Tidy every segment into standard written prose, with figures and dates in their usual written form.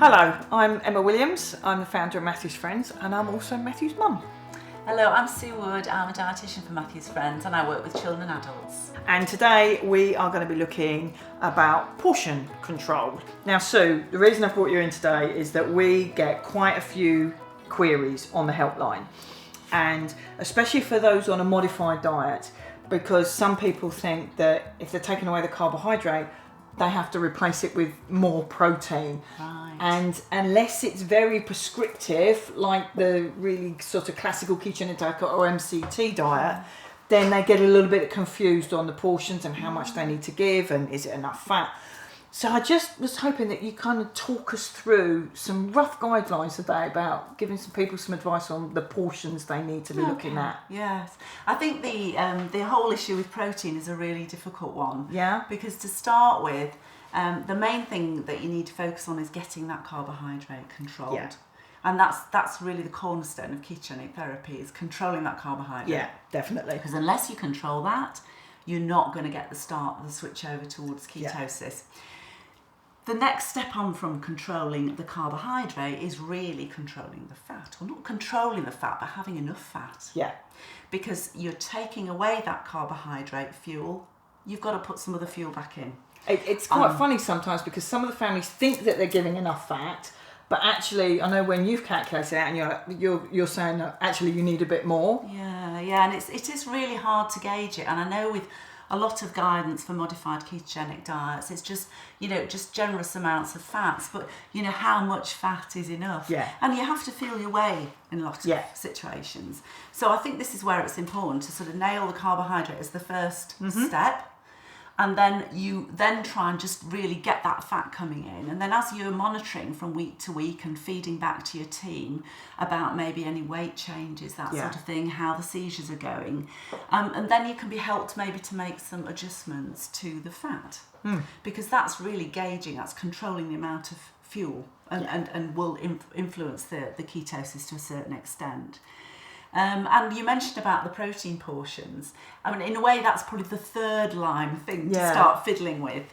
Hello, I'm Emma Williams. I'm the founder of Matthew's Friends, and I'm also Matthew's mum. Hello, I'm Sue Wood. I'm a dietitian for Matthew's Friends, and I work with children and adults. And today we are going to be looking about portion control. Now, Sue, the reason I brought you in today is that we get quite a few queries on the helpline, and especially for those on a modified diet, because some people think that if they're taking away the carbohydrate, they have to replace it with more protein. Right. And unless it's very prescriptive, like the really sort of classical ketogenic diet or MCT diet, then they get a little bit confused on the portions and how much they need to give and is it enough fat. So I just was hoping that you kind of talk us through some rough guidelines today about giving some people some advice on the portions they need to be looking at. Yes, I think the whole issue with protein is a really difficult one. Yeah. Because to start with, the main thing that you need to focus on is getting that carbohydrate controlled. Yeah. And that's really the cornerstone of ketogenic therapy, is controlling that carbohydrate. Yeah, definitely. Because unless you control that, you're not going to get the switch over towards ketosis. Yeah. The next step on from controlling the carbohydrate is really controlling the fat, or not controlling the fat, but having enough fat. Yeah. Because you're taking away that carbohydrate fuel, you've got to put some other fuel back in. It's quite funny sometimes because some of the families think that they're giving enough fat, but actually, I know when you've calculated it out and you're saying that actually you need a bit more. Yeah, and it is really hard to gauge it. And I know with a lot of guidance for modified ketogenic diets, it's just generous amounts of fats, but how much fat is enough? Yeah. And you have to feel your way in lots of situations. So I think this is where it's important to sort of nail the carbohydrate as the first step. And then you try and just really get that fat coming in. And then as you're monitoring from week to week and feeding back to your team about maybe any weight changes, that sort of thing, how the seizures are going. And then you can be helped maybe to make some adjustments to the fat. Because that's really gauging, that's controlling the amount of fuel and will influence the ketosis to a certain extent. And you mentioned about the protein portions. I mean, in a way, that's probably the third line thing to start fiddling with.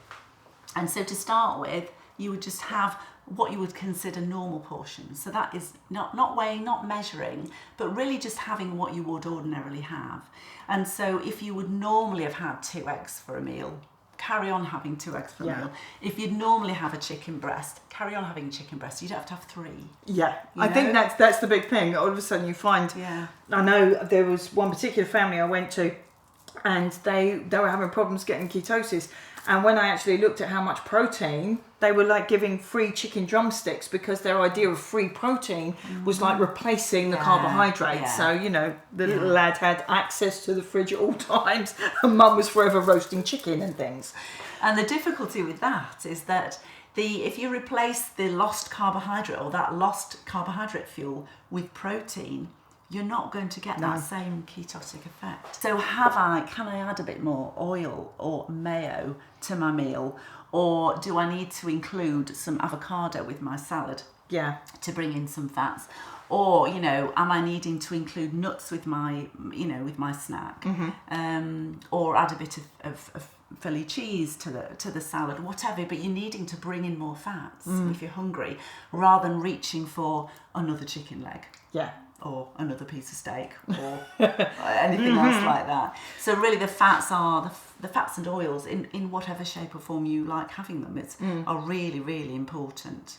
And so to start with, you would just have what you would consider normal portions. So that is not weighing, not measuring, but really just having what you would ordinarily have. And so if you would normally have had 2 eggs for a meal, carry on having 2 eggs for a meal. If you'd normally have a chicken breast, carry on having chicken breast. You don't have to have 3. Yeah, I think that's the big thing. All of a sudden you find, I know there was one particular family I went to and they were having problems getting ketosis. And when I actually looked at how much protein, they were like giving free chicken drumsticks because their idea of free protein was like replacing the carbohydrates. Yeah. So, the little lad had access to the fridge at all times and mum was forever roasting chicken and things. And the difficulty with that is that if you replace the lost carbohydrate or that lost carbohydrate fuel with protein, you're not going to get that same ketotic effect. So can I add a bit more oil or mayo to my meal? Or do I need to include some avocado with my salad to bring in some fats? Or, am I needing to include nuts with my snack? Or add a bit of Philly cheese to the salad, whatever, but you're needing to bring in more fats if you're hungry, rather than reaching for another chicken leg. Yeah. Or another piece of steak, or anything else like that. So really, the fats are the fats and oils in whatever shape or form you like having them. Are really, really important.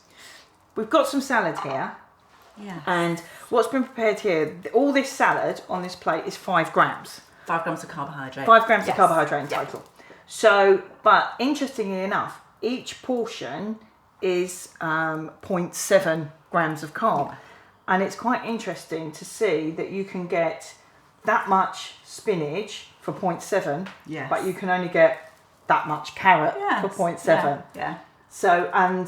We've got some salad here. Yeah. And what's been prepared here? All this salad on this plate is 5 grams. 5 grams of carbohydrate. 5 grams of carbohydrate in total. So, but interestingly enough, each portion is 0.7 grams of carb. Yeah. And it's quite interesting to see that you can get that much spinach for 0.7, but you can only get that much carrot for 0.7. Yeah. So, and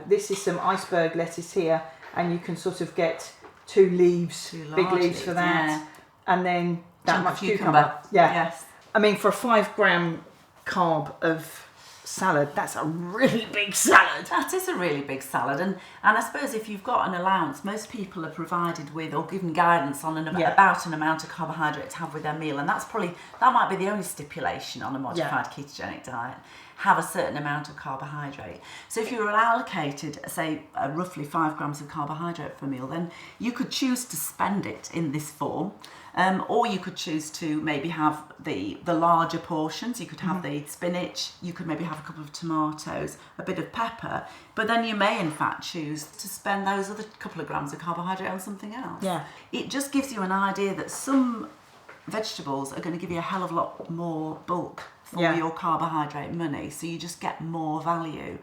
this is some iceberg lettuce here, and you can sort of get 2 leaves, big leaves for that, and then that much cucumber. Yeah. Yes. I mean, for a 5 gram carb of salad, that's a really big salad. That is a really big salad, and I suppose if you've got an allowance, most people are provided with or given guidance on about an amount of carbohydrate to have with their meal, and that might be the only stipulation on a modified ketogenic diet. have a certain amount of carbohydrate. So if you were allocated, say, roughly 5 grams of carbohydrate per meal, then you could choose to spend it in this form. Or you could choose to maybe have the larger portions. You could have the spinach, you could maybe have a couple of tomatoes, a bit of pepper, but then you may in fact choose to spend those other couple of grams of carbohydrate on something else. Yeah. It just gives you an idea that some vegetables are going to give you a hell of a lot more bulk for your carbohydrate money, so you just get more value.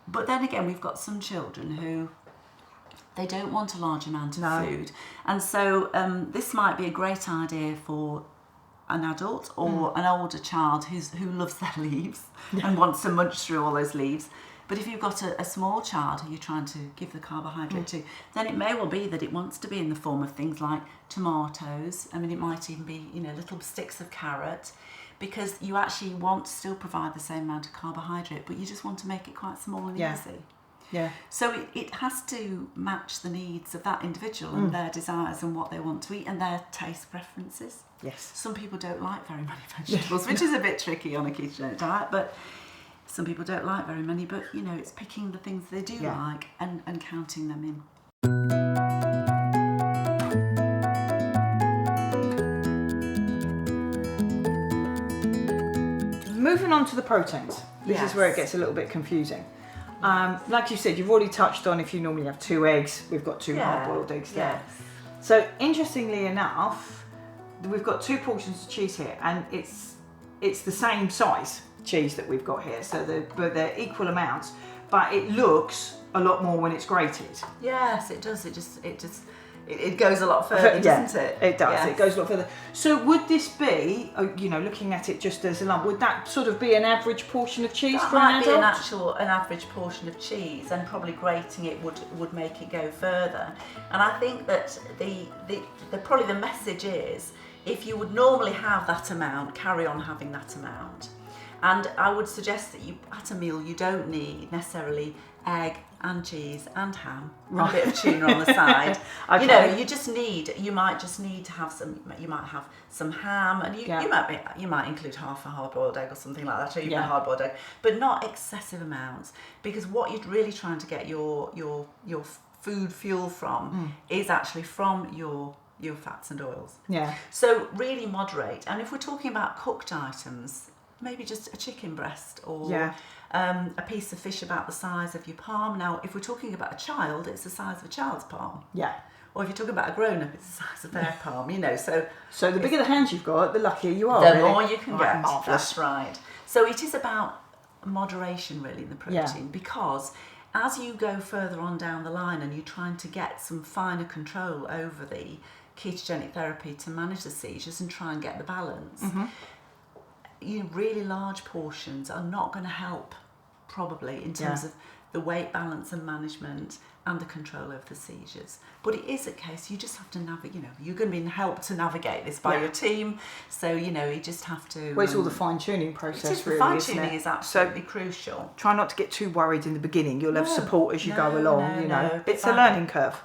But then again, we've got some children who they don't want a large amount of food, and so this might be a great idea for an adult or an older child who loves their leaves and wants to munch through all those leaves. But if you've got a small child who you're trying to give the carbohydrate to, then it may well be that it wants to be in the form of things like tomatoes. I mean, it might even be, little sticks of carrot, because you actually want to still provide the same amount of carbohydrate, but you just want to make it quite small and easy. Yeah. So it has to match the needs of that individual and their desires and what they want to eat and their taste preferences. Yes. Some people don't like very many vegetables, which is a bit tricky on a ketogenic diet, but some people don't like very many, but it's picking the things they do like and counting them in. Moving on to the proteins. This is where it gets a little bit confusing. Like you said, you've already touched on if you normally have 2 eggs, we've got 2 hard-boiled eggs there. Yes. So interestingly enough, we've got 2 portions of cheese here, and it's the same size cheese that we've got here. So they're equal amounts, but it looks a lot more when it's grated. Yes, it does. It goes a lot further, doesn't it? It does. Yes. It goes a lot further. So would this be, looking at it just as a lump, would that sort of be an average portion of cheese for an adult? That might be an average portion of cheese, and probably grating it would make it go further. And I think that probably the message is, if you would normally have that amount, carry on having that amount. And I would suggest that at a meal you don't need necessarily egg and cheese and ham and a bit of tuna on the side. Okay. You might just need to have some ham, and you might include half a hard-boiled egg or something like that, or even a hard-boiled egg, but not excessive amounts, because what you're really trying to get your food fuel from is actually from your fats and oils. Yeah. So really moderate. And if we're talking about cooked items, maybe just a chicken breast or a piece of fish about the size of your palm. Now, if we're talking about a child, it's the size of a child's palm. Yeah. Or if you're talking about a grown-up, it's the size of their palm, So the bigger the hands you've got, the luckier you are. The more you can get. Marvellous. That's right. So it is about moderation, really, in the protein, because as you go further on down the line and you're trying to get some finer control over the ketogenic therapy to manage the seizures and try and get the balance, really large portions are not going to help, probably, in terms of the weight balance and management and the control of the seizures. But it is a case you just have to navigate. You're going to be helped to navigate this by your team, so you just have to. Well, it's all the fine-tuning process, really. Fine-tuning is absolutely crucial. Try not to get too worried in the beginning. You'll have support as you go along. No. It's a learning curve.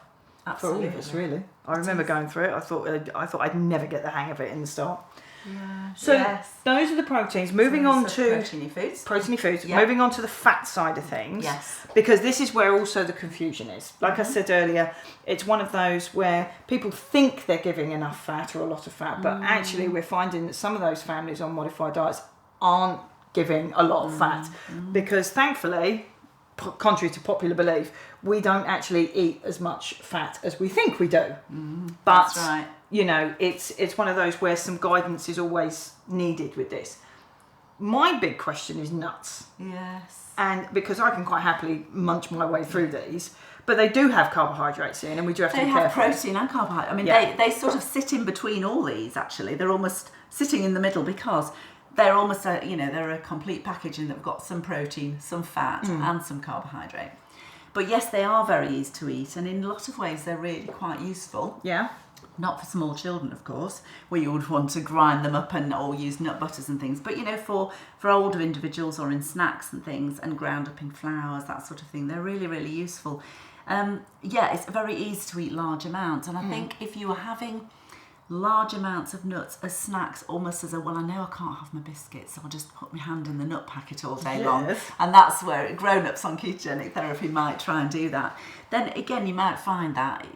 Absolutely. For all of us, really. I remember going through it. I thought I'd never get the hang of it in the start. Yeah. So those are the proteins. Moving on to proteiny foods. Yeah. Moving on to the fat side of things. Yes. Because this is where also the confusion is. Like I said earlier, it's one of those where people think they're giving enough fat or a lot of fat, but actually we're finding that some of those families on modified diets aren't giving a lot of fat, because thankfully, contrary to popular belief, we don't actually eat as much fat as we think we do. But that's right. It's one of those where some guidance is always needed with this. My big question is nuts. Yes. And because I can quite happily munch my way through these, but they do have carbohydrates in, and we do have to be careful. They have protein and carbohydrate. I mean, they sort of sit in between all these, actually. They're almost sitting in the middle, because they're almost they're a complete package, and they've got some protein, some fat, and some carbohydrate. But yes, they are very easy to eat, and in a lot of ways they're really quite useful. Yeah. Not for small children, of course, where you would want to grind them up or use nut butters and things. But for older individuals, or in snacks and things, and ground up in flours, that sort of thing, they're really, really useful. It's very easy to eat large amounts, and I think if you are having large amounts of nuts as snacks, almost as a, well, I know I can't have my biscuits, so I'll just put my hand in the nut packet all day long. And that's where grown-ups on ketogenic therapy might try and do that. Then again, you might find that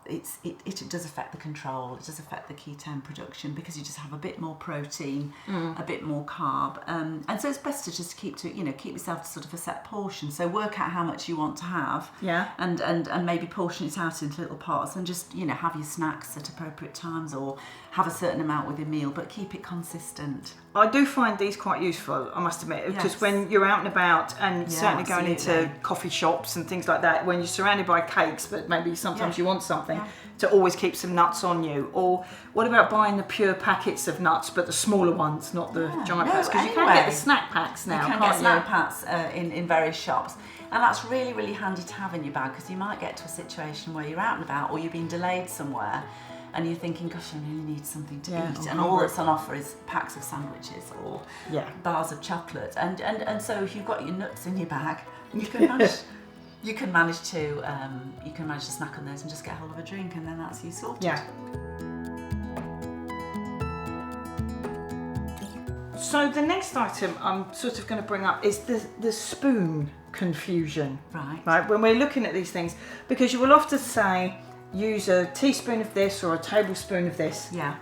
it does affect the control, it does affect the ketone production, because you just have a bit more protein, a bit more carb, and so it's best to just keep yourself to sort of a set portion. So work out how much you want to have, and maybe portion it out into little parts, and just have your snacks at appropriate times, or have a certain amount with your meal, but keep it consistent. I do find these quite useful, I must admit, because when you're out and about, and certainly going into coffee shops and things like that, when you're surrounded by cakes, but maybe sometimes you want something, to always keep some nuts on you. Or what about buying the pure packets of nuts, but the smaller ones, not the giant packs? Because you can get the snack packs now, you can get snack packs in various shops. And that's really, really handy to have in your bag, because you might get to a situation where you're out and about, or you've been delayed somewhere, and you're thinking, gosh, I really need something to eat, and all that's on offer is packs of sandwiches or bars of chocolate, and so if you've got your nuts in your bag, you can manage. You can manage to snack on those and just get hold of a drink, and then that's you sorted. Yeah. So the next item I'm sort of going to bring up is the spoon confusion. Right. When we're looking at these things, because you will often say, use a teaspoon of this or a tablespoon of this. Yeah.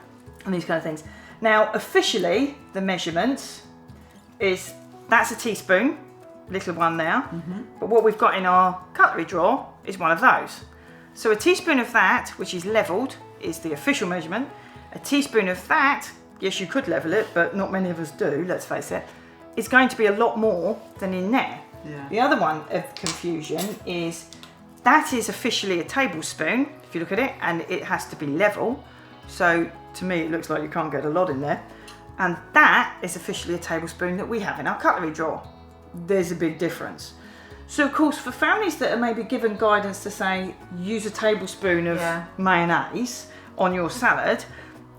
And these kind of things. Now, officially, the measurement is, that's a teaspoon, little one there. But what we've got in our cutlery drawer is one of those. So a teaspoon of that, which is levelled, is the official measurement. A teaspoon of that, yes, you could level it, but not many of us do, let's face it, is going to be a lot more than in there. Yeah. The other one of confusion is, that is officially a tablespoon, if you look at it, and it has to be level. So to me, it looks like you can't get a lot in there. And that is officially a tablespoon that we have in our cutlery drawer. There's a big difference. So of course, for families that are maybe given guidance to say, use a tablespoon of mayonnaise on your salad,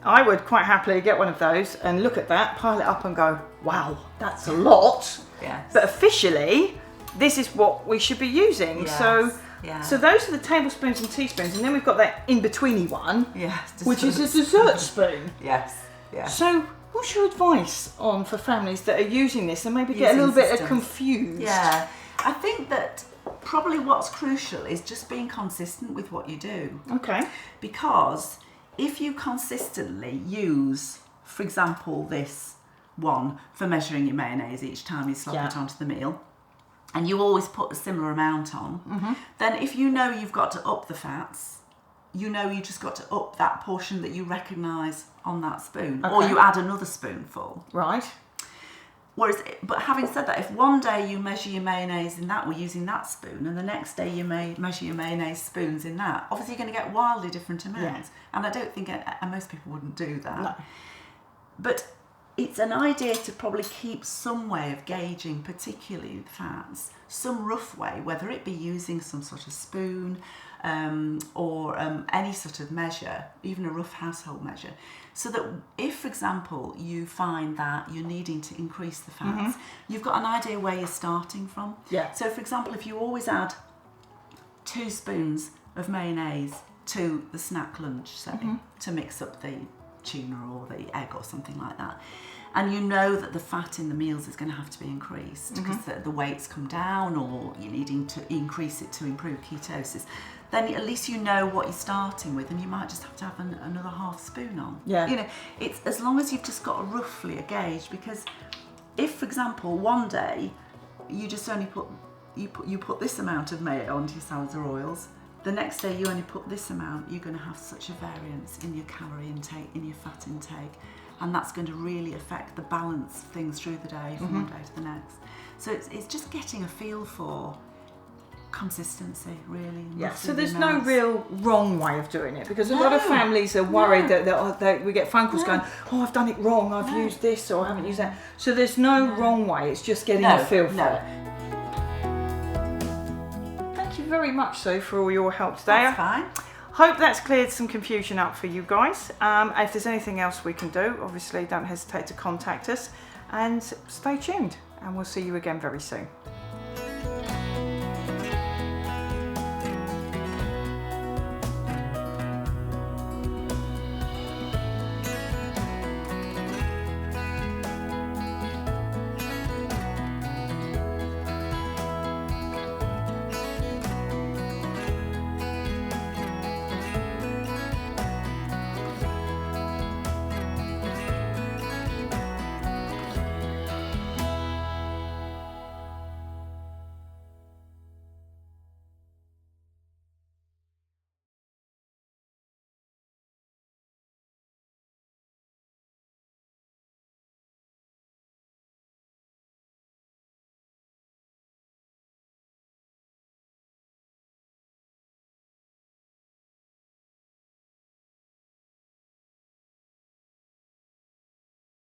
I would quite happily get one of those and look at that, pile it up and go, wow, that's a lot. Yes. But officially, this is what we should be using. Yes. So those are the tablespoons and teaspoons, and then we've got that in-betweeny one, which is a dessert spoon. Yes. So what's your advice for families that are using this and maybe get a little bit confused? Yeah, I think that probably what's crucial is just being consistent with what you do. Okay. Because if you consistently use, for example, this one for measuring your mayonnaise each time you slop it onto the meal, and you always put a similar amount on, then if you know you've got to up the fats, you know you just got to up that portion that you recognise on that spoon, or you add another spoonful. Right. Whereas, but having said that, if one day you measure your mayonnaise in that, or using that spoon, and the next day you may measure your mayonnaise spoons in that, obviously you're going to get wildly different amounts. And I don't think, and most people wouldn't do that. No. But it's an idea to probably keep some way of gauging, particularly the fats, some rough way, whether it be using some sort of spoon or any sort of measure, even a rough household measure, so that if, for example, you find that you're needing to increase the fats, you've got an idea where you're starting from. Yeah. So, for example, if you always add 2 spoons of mayonnaise to the snack lunch, say, to mix up the tuna or the egg or something like that, and you know that the fat in the meals is going to have to be increased because the weight's come down, or you're needing to increase it to improve ketosis, then at least you know what you're starting with, and you might just have to have another half spoon on. Yeah. It's as long as you've just got roughly a gauge, because if, for example, one day you just only put this amount of mayo onto your salads or oils, the next day you only put this amount, you're going to have such a variance in your calorie intake, in your fat intake, and that's going to really affect the balance of things through the day from one day to the next. So it's just getting a feel for consistency, really. Yeah, so there's no real wrong way of doing it, because a lot of families are worried that we get phone calls going, oh, I've done it wrong, I've used this or I haven't used that. So there's no wrong way, it's just getting a feel for it. Thank you very much, for all your help today. That's fine. Hope that's cleared some confusion up for you guys. If there's anything else we can do, obviously don't hesitate to contact us, and stay tuned, and we'll see you again very soon.